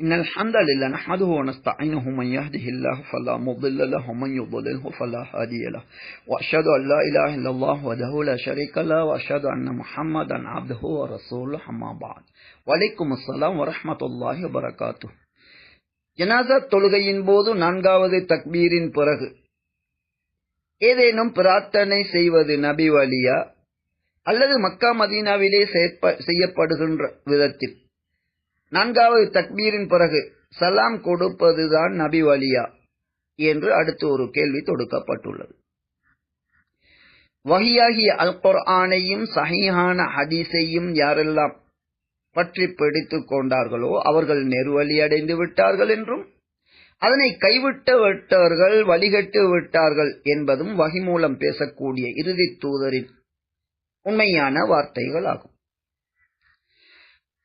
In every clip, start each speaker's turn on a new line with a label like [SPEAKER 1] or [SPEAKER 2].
[SPEAKER 1] إن الحمد لله نحمده ونستعينه من يهده الله فلا مضل له ومن يضلله فلا هادي له وأشهد أن لا إله إلا الله وحده لا شريك له وأشهد أن محمدا عبده ورسوله أما بعد وعليكم السلام ورحمة الله وبركاته. ஜனாஸா தொழுகையின் போது நான்காவது தக்பீரின் பிறகு ஏதேனும் பிரார்த்தனை செய்வது நபி வழியா அல்லது மக்கா மதீனாவிலே செய்யப்படுகின்ற விதத்தில் நான்காவது தக்பீரின் பிறகு சலாம் கொடுப்பதுதான் நபி வழியா என்று அடுத்து ஒரு கேள்வி தொடுக்கப்பட்டுள்ளது. வஹியாகிய அல் குர்ஆனையும் சஹீஹான ஹதீஸையும் யாரெல்லாம் பற்றி பிடித்துக் கொண்டார்களோ அவர்கள் நெருவழி அடைந்து விட்டார்கள் என்றும் அதனை கைவிட்டு விட்டவர்கள் வழிகட்டு விட்டார்கள் என்பதும் வஹி மூலம் பேசக்கூடிய இறுதி தூதரின் உண்மையான வார்த்தைகள் ஆகும்.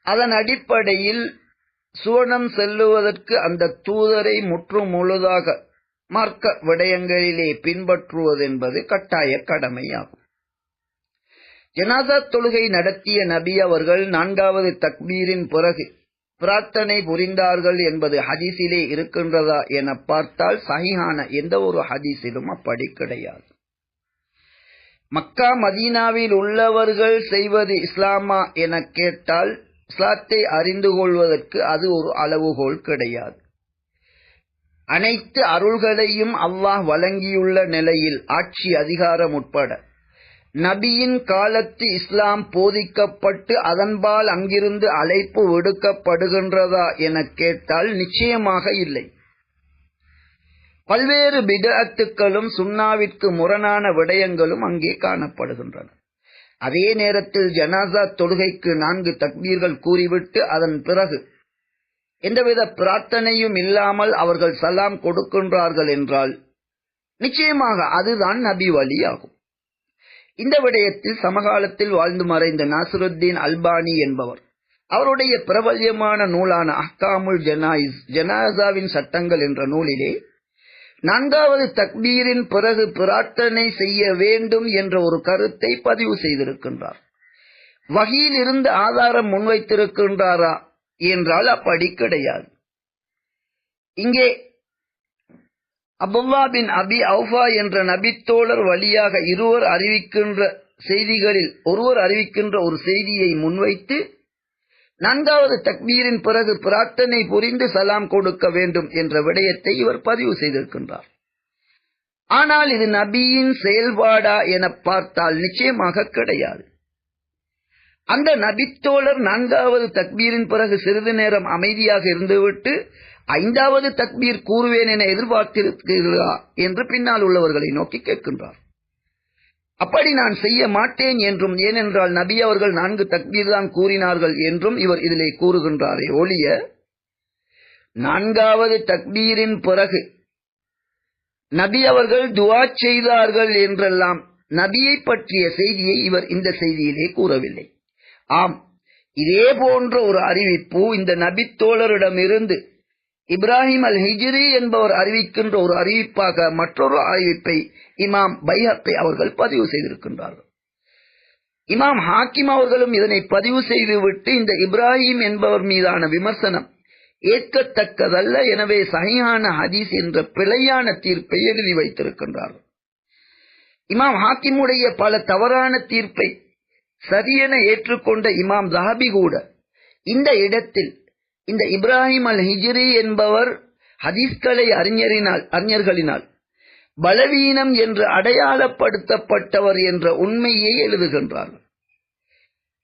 [SPEAKER 1] அதன் அடிப்படையில் சுவனம் செல்லுவதற்கு அந்த தூதரை முற்று முழுதாக மார்க்க விடயங்களிலே பின்பற்றுவது என்பது கட்டாய கடமையாகும். ஜனாஸா தொழுகை நடத்திய நபி அவர்கள் நான்காவது தக்பீரின் பிறகு பிரார்த்தனை புரிந்தார்கள் என்பது ஹதீஸிலே இருக்கின்றதா என பார்த்தால் சஹீஹான எந்த ஒரு ஹதீஸிலும் அப்படி கிடையாது. மக்கா மதீனாவில் உள்ளவர்கள் செய்வது இஸ்லாமா என கேட்டால் இஸ்லாத்தை அறிந்து கொள்வதற்கு அது ஒரு அளவுகோல் கிடையாது. அனைத்து அருள்களையும் அல்லாஹ் வழங்கியுள்ள நிலையில் ஆட்சி அதிகாரம் உட்பட நபியின் காலத்து இஸ்லாம் போதிக்கப்பட்டு அதன்பால் அங்கிருந்து அழைப்பு விடுக்கப்படுகின்றதா என கேட்டால் நிச்சயமாக இல்லை. பல்வேறு பிதஅத்துக்களும் சுன்னாவிற்கு முரணான விடயங்களும் அங்கே காணப்படுகின்றன. அதே நேரத்தில் ஜனாஸா தொழுகைக்கு 4 தக்பீர்கள் கூறிவிட்டு அதன் பிறகு எந்தவித பிரார்த்தனையும் இல்லாமல் அவர்கள் சலாம் கொடுக்கின்றார்கள் என்றால் நிச்சயமாக அதுதான் நபி வழி ஆகும். இந்த விடயத்தில் சமகாலத்தில் வாழ்ந்து மறைந்த நாசிருத்தீன் அல்பானி என்பவர் அவருடைய பிரபல்யமான நூலான அஹ்காமுல் ஜனாயிஸ் ஜனாஸாவின் சட்டங்கள் என்ற நூலிலே 4வது தக்பீரின் பிறகு பிரார்த்தனை செய்ய வேண்டும் என்ற ஒரு கருத்தை பதிவு செய்திருக்கின்றார். வஹீயில் இருந்து ஆதாரம் முன்வைத்திருக்கின்றாரா என்றால் அப்படி கிடையாது. இங்கே அப்துல்லா பின் அபி அவுஃபா என்ற நபித்தோழர் வழியாக ஒருவர் அறிவிக்கின்ற ஒரு செய்தியை முன்வைத்து 4வது தக்பீரின் பிறகு பிரார்த்தனை புரிந்து சலாம் கொடுக்க வேண்டும் என்ற விடயத்தை இவர் பதிவு செய்திருக்கின்றார். ஆனால் இது நபியின் செயல்பாடா என பார்த்தால் நிச்சயமாக கிடையாது. அந்த நபித்தோழர் 4வது தக்பீரின் பிறகு சிறிது நேரம் அமைதியாக இருந்துவிட்டு 5வது தக்பீர் கூறுவேன் என எதிர்பார்த்திருக்கிறீர்களா என்று பின்னால் உள்ளவர்களை நோக்கி கேட்கின்றார். அப்படி நான் செய்ய மாட்டேன் என்றும், ஏனென்றால் நபி அவர்கள் 4 தக்பீர் தான் கூறினார்கள் என்றும் இவர் இதிலே கூறுகின்றாரே ஒழிய 4வது தக்பீரின் பிறகு நபி அவர்கள் துஆ செய்தார்கள் என்றெல்லாம் நபியை பற்றிய செய்தியை இவர் இந்த செய்தியிலே கூறவில்லை. ஆம், இதே போன்ற ஒரு அறிவிப்பு இந்த நபித்தோழரிடமிருந்து இப்ராஹிம் அல் ஹிஜ்ரி என்பவர் அறிவிக்கின்ற ஒரு அறிவிப்பாக மற்றொரு அறிவிப்பை இமாம் பைஹக்கி அவர்கள் பதிவு செய்திருக்கின்றார்கள். இமாம் ஹாக்கிம் அவர்களும் இதனை பதிவு செய்துவிட்டு இந்த இப்ராஹிம் என்பவர் மீதான விமர்சனம் ஏற்கத்தக்கதல்ல, எனவே சஹீஹான ஹதீஸ் என்ற பிழையான தீர்ப்பை எழுதி வைத்திருக்கின்றார்கள். இமாம் ஹாக்கிமுடைய பல தவறான தீர்ப்பை சரியென ஏற்றுக்கொண்ட இமாம் ஸஹபி கூட இந்த இடத்தில் இந்த இப்ராஹிம் அல் ஹிஜ்ரி என்பவர் ஹதீஸ்களை அறிஞர்களினால் பலவீனம் என்று அடையாளப்படுத்தப்பட்டவர் என்ற உண்மையை எழுதுகின்றார்கள்.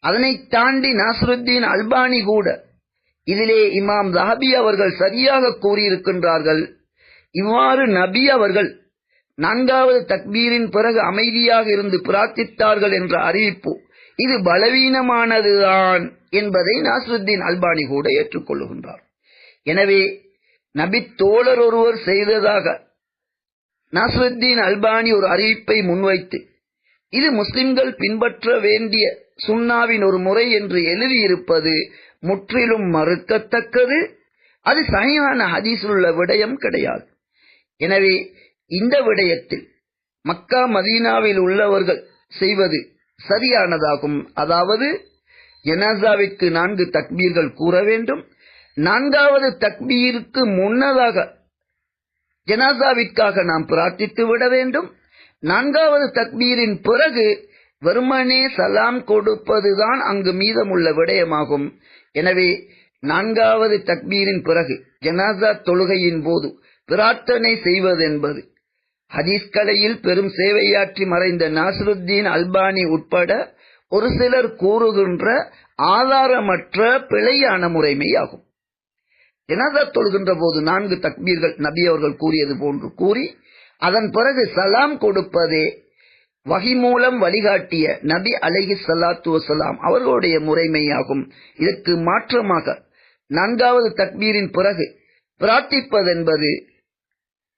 [SPEAKER 1] அதனை தாண்டி நாசிருத்தீன் அல்பானி கூட இதிலே இமாம் ஸஹபி அவர்கள் சரியாக கூறியிருக்கின்றார்கள். இவ்வாறு நபி அவர்கள் 4வது தக்பீரின் பிறகு அமைதியாக இருந்து பிரார்த்தித்தார்கள் என்ற அறிவிப்பு இது பலவீனமானதுதான் என்பதை நாசிருத்தீன் அல்பானி கூட ஏற்றுக்கொள்ளுகின்றார். எனவே நபி தோழர் ஒருவர் செய்ததாக நாசிருத்தீன் அல்பானி ஒரு அறிவிப்பை முன்வைத்து இது முஸ்லிம்கள் பின்பற்ற வேண்டிய சுன்னாவின் ஒரு முறை என்று எழுதியிருப்பது முற்றிலும் மறுக்கத்தக்கது. அது சஹீஹான ஹதீஸில் உள்ள விடயம் கிடையாது. எனவே இந்த விடயத்தில் மக்கா மதீனாவில் உள்ளவர்கள் செய்வது சரியானதாகும். அதாவது ஜனாஸாவிற்கு 4 தக்பீர்கள் கூற வேண்டும், 4வது தக்பீருக்கு முன்னதாக ஜனாசாவிற்காக நாம் பிரார்த்தித்து விட வேண்டும். 4வது தக்பீரின் பிறகு வெறுமனே சலாம் கொடுப்பதுதான் அங்கு மீதமுள்ள விடயமாகும். எனவே 4வது தக்பீரின் பிறகு ஜனாசா தொழுகையின் போது பிரார்த்தனை செய்வதென்பது ஹதீஸ் கலையில் பெரும் சேவையாற்றி மறைந்த நாசருத்தீன் அல்பானி உட்பட ஒரு சிலர் கூறுகின்ற ஆதாரமற்ற பிழையான முறைமையாகும். ஜனாசா தொழுகின்ற போது 4 தக்பீர்கள் நபி அவர்கள் கூறியது போன்று கூறி அதன் பிறகு சலாம் கொடுப்பதே வஹி மூலம் வழிகாட்டிய நபி அலைஹி ஸலாத்து வஸலாம் அவர்களுடைய முறைமையாகும். இதற்கு மாற்றமாக 4வது தக்பீரின் பிறகு பிரார்த்திப்பதென்பது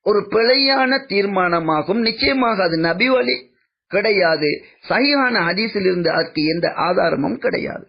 [SPEAKER 1] ஒரு பிழையான தீர்மானமாகும். நிச்சயமாக அது நபி வழி கிடையாது. சஹீஹான ஹதீஸில் இருந்து அதற்கு எந்த ஆதாரமும் கிடையாது.